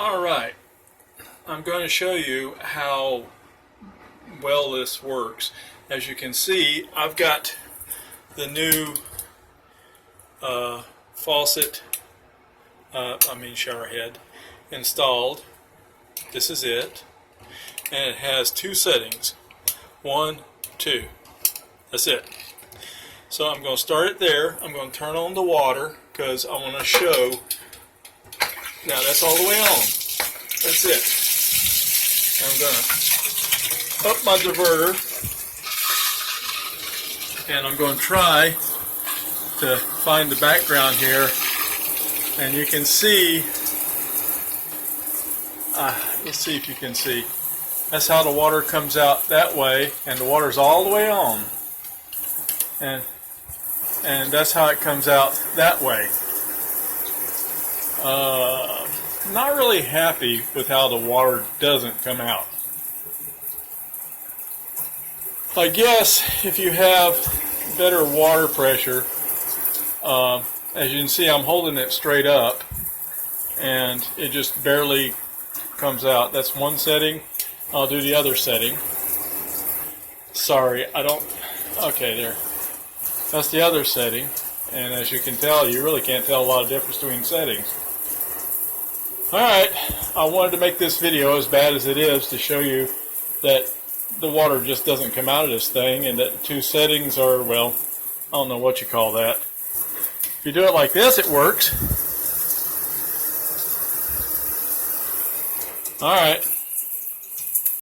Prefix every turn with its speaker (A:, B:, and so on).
A: Alright, I'm going to show you how well this works. As you can see, I've got the new faucet, shower head installed. This is it, and it has two settings. 1, 2. That's it. So I'm going to start it there. I'm going to turn on the water because I want to show. Now that's all the way on. That's it. I'm going to up my diverter, and I'm going to try to find the background here, and you can see, let's see if you can see, that's how the water comes out that way, and the water's all the way on, and that's how it comes out that way. Not really happy with how the water doesn't come out. I guess if you have better water pressure, as you can see, I'm holding it straight up and it just barely comes out. That's one setting. I'll do the other setting. Sorry, okay, there. That's the other setting, and as you can tell, you really can't tell a lot of difference between settings. Alright, I wanted to make this video, as bad as it is, to show you that the water just doesn't come out of this thing, and that two settings are, well, I don't know what you call that. If you do it like this, it works. Alright.